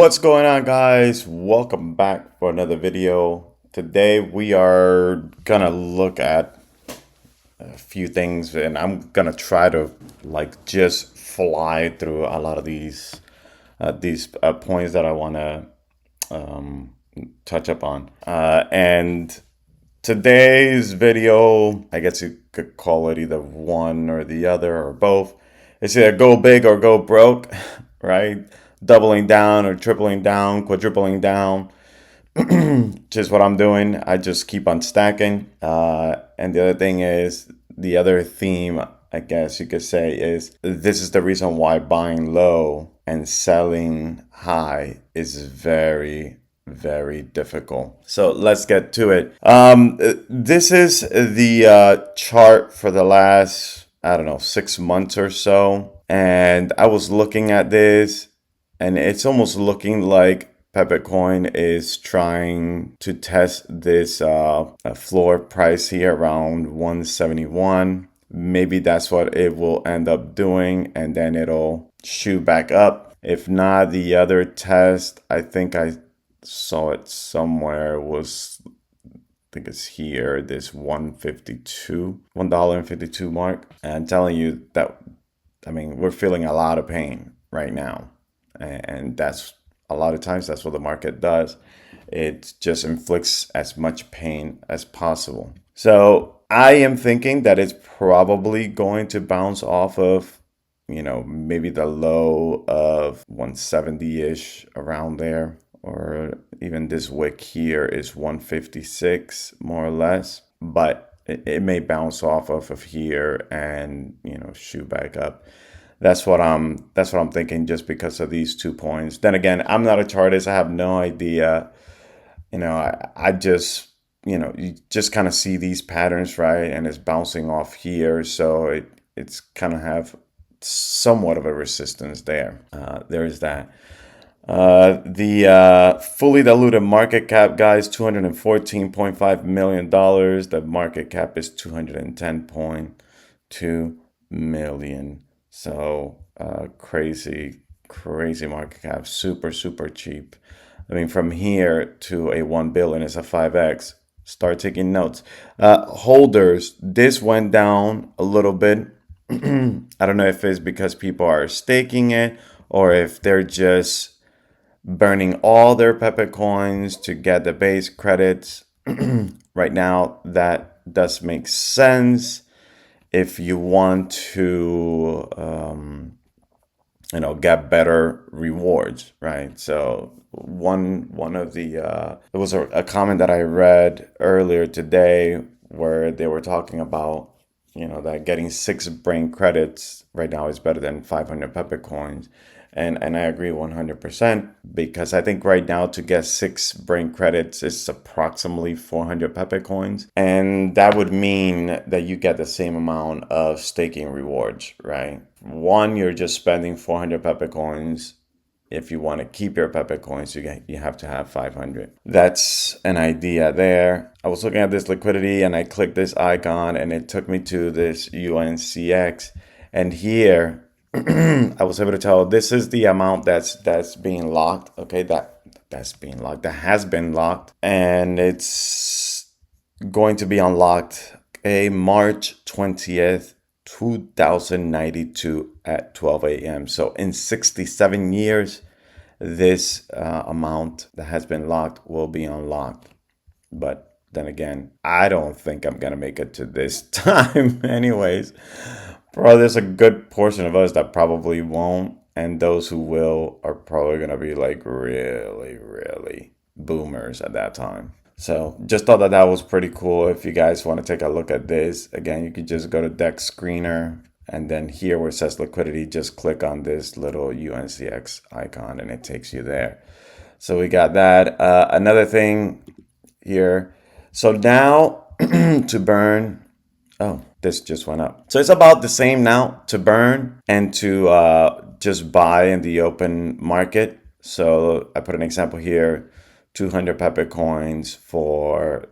What's going on, guys? Welcome back for another video. Today we are gonna look at a few things, and I'm gonna try to just fly through a lot of these points that I wanna touch up on. And today's video, I guess you could call it either one or the other or both. It's either go big or go broke, right? Doubling down or tripling down, quadrupling down. Just what I'm doing. I just keep on stacking. And the other thing is, the other theme, I guess you could say, is this is the reason why buying low and selling high is very difficult. So let's get to it. This is the chart for the last, I don't know, 6 months or so. And I was looking at this, and it's almost looking like Pepecoin is trying to test this floor price here around 171. Maybe that's what it will end up doing, and then it'll shoot back up. If not, the other test, I think I saw it somewhere, was, I think it's here, this $1.52 mark. And I'm telling you that, I mean, we're feeling a lot of pain right now. And that's a lot of times that's what the market does. It just inflicts as much pain as possible. So I am thinking that it's probably going to bounce off of, maybe the low of 170-ish around there, or even this wick here is 156 more or less. But it may bounce off of here and, shoot back up. That's what I'm thinking, just because of these 2 points. Then again, I'm not a chartist. I have no idea. I just, you just kind of see these patterns, right? And it's bouncing off here. So it's kind of have somewhat of a resistance there. There is that. The fully diluted market cap, guys, $214.5 million. The market cap is $210.2 million. So crazy market cap, super cheap. I mean, from here to a 1 billion is a 5x. Start taking notes. Holders, this went down a little bit. I don't know if it's because people are staking it, or if they're just burning all their Pepecoins to get the base credits. Right now, that does make sense if you want to get better rewards, right? So one of the it was a comment that I read earlier today, where they were talking about that getting 6 brain credits right now is better than 500 Pepecoins. And I agree 100%, because I think right now to get 6 brain credits is approximately 400 Pepecoins. And that would mean that you get the same amount of staking rewards, right? One, you're just spending 400 Pepecoins. If you want to keep your Pepecoins, you have to have 500. That's an idea there. I was looking at this liquidity, and I clicked this icon, and it took me to this UNCX. And here, I was able to tell this is the amount that's being locked. Okay, that's being locked. That has been locked, and it's going to be unlocked March 20th, 2092 at 12 a.m. So in 67 years, this amount that has been locked will be unlocked. But then again, I don't think I'm gonna make it to this time anyways. Probably there's a good portion of us that probably won't, and those who will are probably gonna be like really boomers at that time. So just thought that was pretty cool. If you guys want to take a look at this, again, you could just go to Deck Screener, and then here where it says liquidity, just click on this little UNCX icon and it takes you there. So we got that. Another thing here. So now to burn. Oh, this just went up. So it's about the same now to burn and to just buy in the open market. So I put an example here, 200 Pepecoins for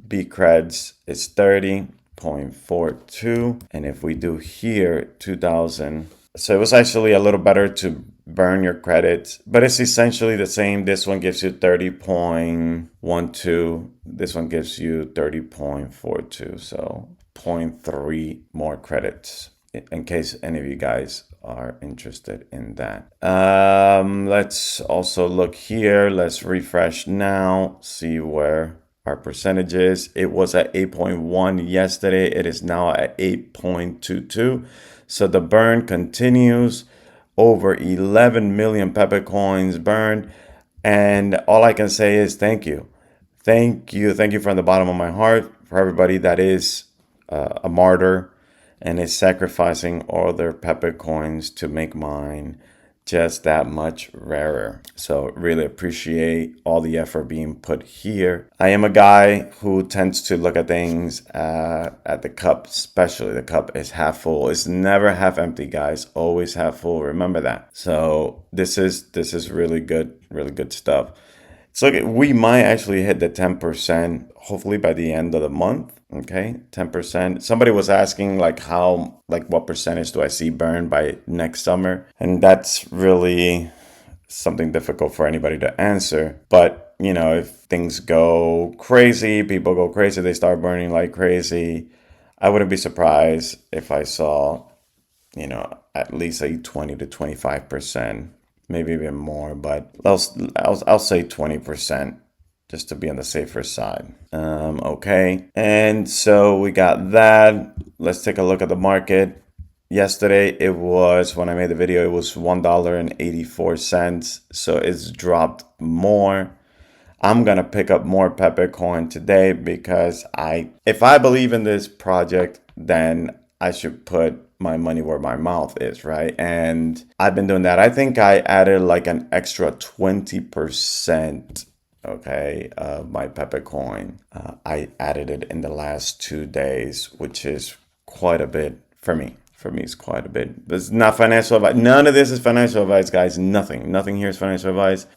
B creds is 30.42. And if we do here, 2000. So it was actually a little better to burn your credits, but it's essentially the same. This one gives you 30.12. This one gives you 30.42. So zero point 0.3 more credits in case any of you guys are interested in that. Let's also look here. Let's refresh now, see where our percentages. It was at 8.1 yesterday. It is now at 8.22. So the burn continues. Over 11 million Pepecoins burned. And all I can say is thank you. Thank you. Thank you from the bottom of my heart for everybody that is a martyr and is sacrificing all their Pepecoins to make mine just that much rarer. So really appreciate all the effort being put here. I am a guy who tends to look at things at the cup, especially the cup is half full. It's never half empty, guys. Always half full. Remember that. So this is really good stuff. So we might actually hit the 10% hopefully by the end of the month. Okay, 10%. Somebody was asking like what percentage do I see burn by next summer? And that's really something difficult for anybody to answer. But you know, if things go crazy, people go crazy, they start burning like crazy, I wouldn't be surprised if I saw, you know, at least a 20 to 25%, maybe even more, but I'll say 20% just to be on the safer side. Okay, and so we got that. Let's take a look at the market. Yesterday, it was, when I made the video, it was $1.84. So it's dropped more. I'm gonna pick up more Pepecoin today because if I believe in this project, then I should put my money where my mouth is, right? And I've been doing that. I think I added like an extra 20%, okay, of my Pepecoin. I added it in the last 2 days, which is quite a bit for me. For me, it's quite a bit. This is not financial advice. None of this is financial advice, guys. Nothing here is financial advice.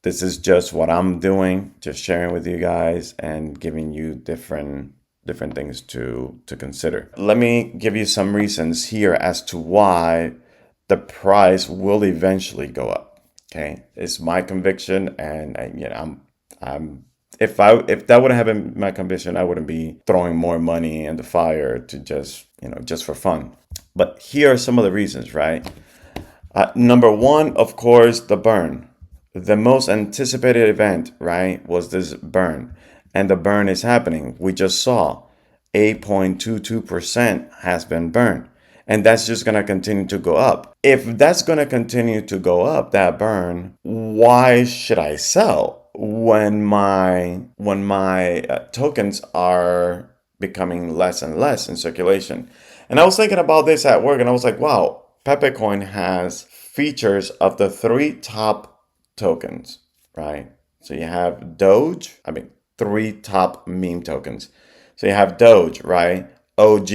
This is just what I'm doing, just sharing with you guys and giving you different things to consider. Let me give you some reasons here as to why the price will eventually go up. Okay, it's my conviction, and you know, I'm if that wouldn't have been my conviction, I wouldn't be throwing more money in the fire to just, you know, just for fun. But here are some of the reasons, right? Number one, of course, the burn. The most anticipated event, right, was this burn. And the burn is happening. We just saw 8.22% has been burned. And that's just going to continue to go up. If that's going to continue to go up, that burn, why should I sell when my tokens are becoming less and less in circulation? And I was thinking about this at work, and I was like, wow, Pepecoin has features of the 3 top tokens, right? So you have Doge, 3 top meme tokens. So you have Doge, right? OG.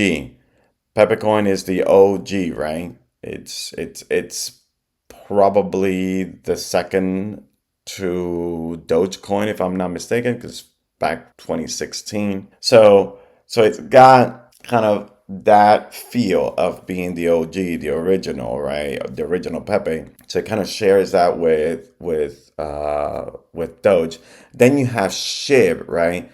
Pepecoin is the OG, right? It's probably the second to Dogecoin, if I'm not mistaken, because back 2016. So it's got kind of that feel of being the OG, the original, right? The original Pepe. So it kind of shares that with Doge. Then you have SHIB, right?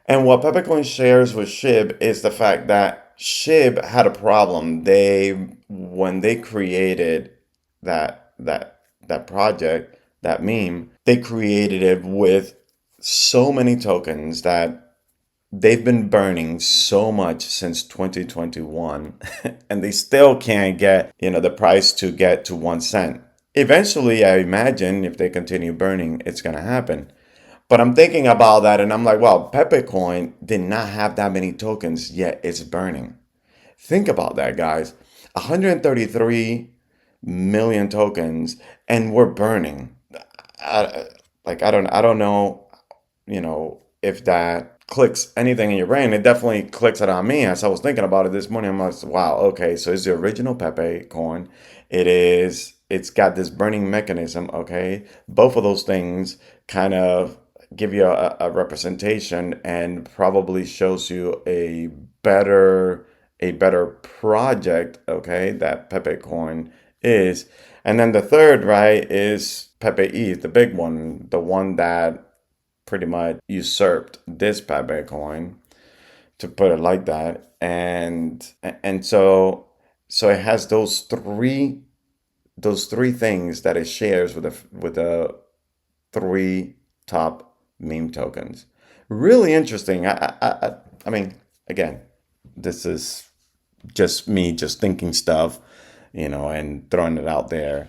And what Pepecoin shares with SHIB is the fact that SHIB had a problem. When they created that project, that meme, they created it with so many tokens that they've been burning so much since 2021 and they still can't get, you know, the price to get to 1 cent. Eventually, I imagine if they continue burning, it's going to happen. But I'm thinking about that and I'm like, well, Pepecoin did not have that many tokens, yet it's burning. Think about that, guys. 133 million tokens and we're burning. I don't know, you know, if that clicks anything in your brain. It definitely clicks it on me. As I was thinking about it this morning, I'm like, wow, okay, so it's the original Pepecoin. It's got this burning mechanism, okay? Both of those things kind of give you a representation and probably shows you a better project, okay, that Pepecoin is. And then the third, right, is Pepe, the big one, the one that pretty much usurped this Pepecoin, to put it like that. And so it has those three things that it shares with the three top meme tokens. Really interesting. I mean, again, this is just me just thinking stuff, and throwing it out there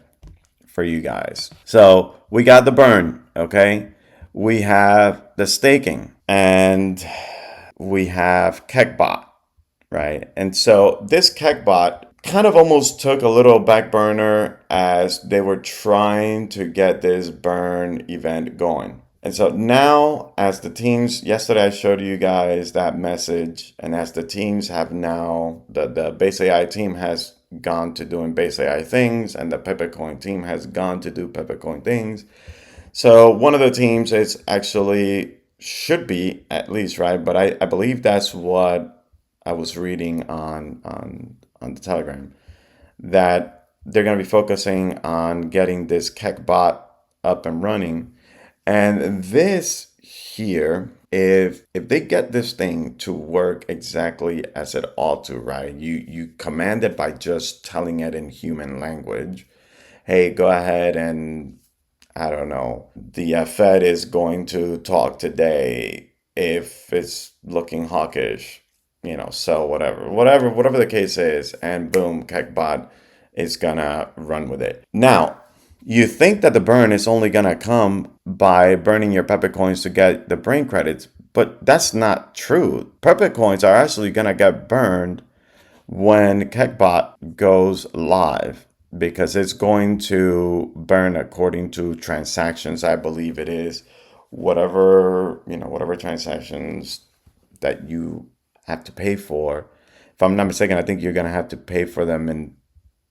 for you guys. So we got the burn, okay? We have the staking, and we have Kekbot, right? And so this Kekbot kind of almost took a little back burner as they were trying to get this burn event going. And so now, as the teams, yesterday I showed you guys that message, and as the teams have now, the Base AI team has gone to doing Base AI things, and the Pepecoin team has gone to do Pepecoin things. So one of the teams is actually should be at least right, but I believe that's what I was reading on the Telegram, that they're going to be focusing on getting this Keck bot up and running. And this here, if they get this thing to work exactly as it ought to, right? You command it by just telling it in human language. Hey, go ahead and I don't know. The Fed is going to talk today if it's looking hawkish, sell whatever the case is, and boom, Kekbot is gonna run with it. Now, you think that the burn is only gonna come by burning your Pepe coins to get the brain credits, but that's not true. Pepe coins are actually gonna get burned when Kekbot goes live, because it's going to burn according to transactions. I believe it is whatever transactions that you have to pay for. If I'm not mistaken, I think you're gonna have to pay for them in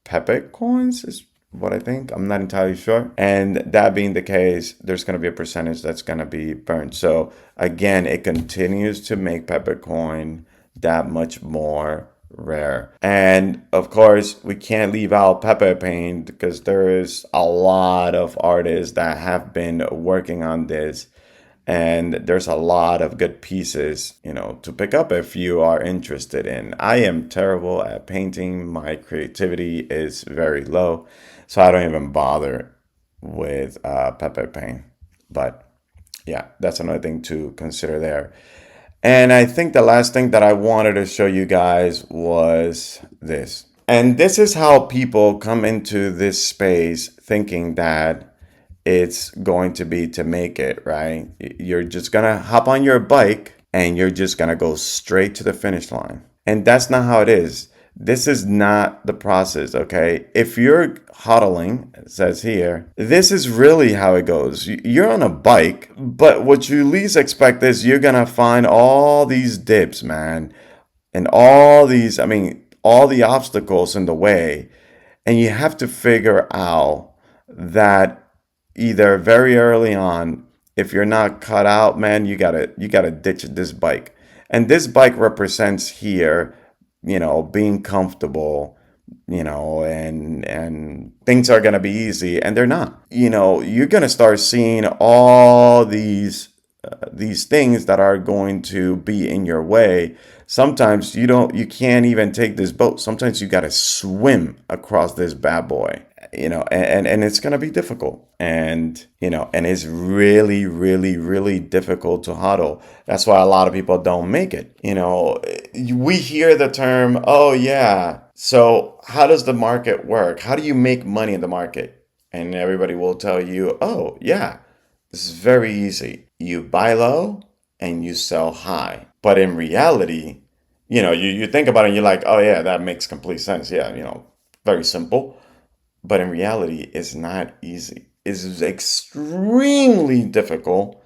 Pepe coins is what I think. I'm not entirely sure. And that being the case, there's going to be a percentage that's going to be burned. So again, it continues to make Pepe coin that much more rare. And of course, we can't leave out Pepe Paint, because there is a lot of artists that have been working on this, and there's a lot of good pieces, to pick up if you are interested in. I am terrible at painting. My creativity is very low, so I don't even bother with Pepe Paint. But yeah, that's another thing to consider there. And I think the last thing that I wanted to show you guys was this. And this is how people come into this space thinking that it's going to be to make it, right? You're just going to hop on your bike and you're just going to go straight to the finish line. And that's not how it is. This is not the process, okay? If you're hodling, it says here, this is really how it goes. You're on a bike, but what you least expect is you're gonna find all these dips, man, and all the obstacles in the way. And you have to figure out that either very early on, if you're not cut out, man, you gotta ditch this bike. And this bike represents here, being comfortable, and things are gonna be easy, and they're not. You're gonna start seeing all these things that are going to be in your way. Sometimes you can't even take this boat. Sometimes you gotta swim across this bad boy. And it's going to be difficult, and it's really, really, really difficult to hodl. That's why a lot of people don't make it. We hear the term, oh yeah, so how does the market work? How do you make money in the market? And everybody will tell you, oh yeah, this is very easy. You buy low and you sell high. But in reality, you think about it and you're like, oh yeah, that makes complete sense. Yeah, very simple. But in reality, it's not easy. It's extremely difficult,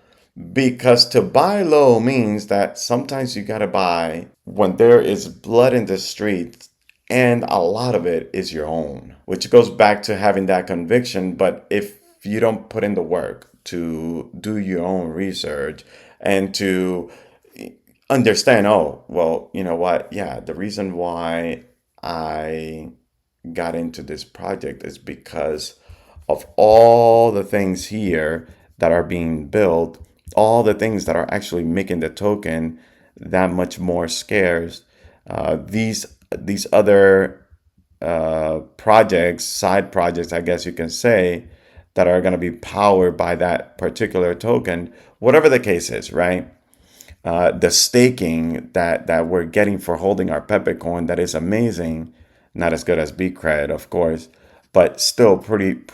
because to buy low means that sometimes you gotta buy when there is blood in the streets, and a lot of it is your own, which goes back to having that conviction. But if you don't put in the work to do your own research and to understand, oh, well, you know what? Yeah, the reason why I got into this project is because of all the things here that are being built, all the things that are actually making the token that much more scarce. These other projects, side projects, I guess you can say, that are going to be powered by that particular token, whatever the case is, right? The staking that we're getting for holding our Pepecoin, that is amazing. Not as good as Bcred, of course, but still pretty good.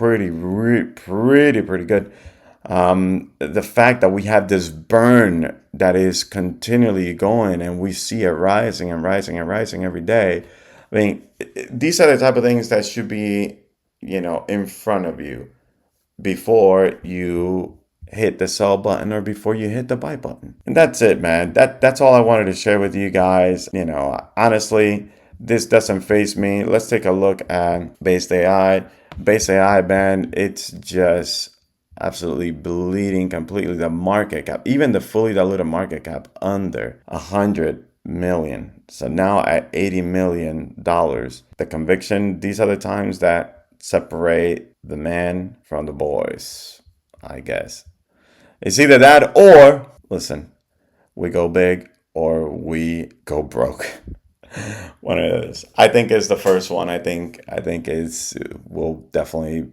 The fact that we have this burn that is continually going, and we see it rising and rising and rising every day. I mean, these are the type of things that should be, in front of you before you hit the sell button or before you hit the buy button. And that's it, man. That's all I wanted to share with you guys. Honestly, this doesn't faze me. Let's take a look at BasedAI. BasedAI, man, it's just absolutely bleeding completely. The market cap, even the fully diluted market cap, under 100 million. So now at $80 million. The conviction, these are the times that separate the man from the boys, I guess. It's either that or, listen, we go big or we go broke. One of those. I think is the first one. I think is will definitely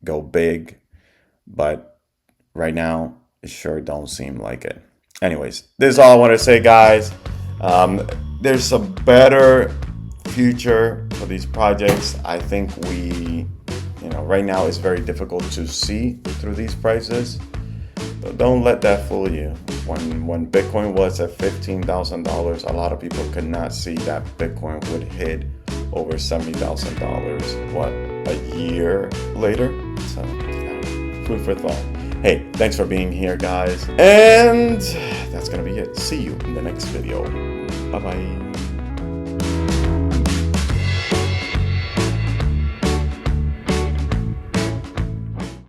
go big, but right now it sure don't seem like it. Anyways, this is all I want to say, guys. There's a better future for these projects. I think right now it's very difficult to see through these prices. But don't let that fool you. When Bitcoin was at $15,000, a lot of people could not see that Bitcoin would hit over $70,000, what, a year later? So, food for thought. Hey, thanks for being here, guys. And that's going to be it. See you in the next video. Bye-bye.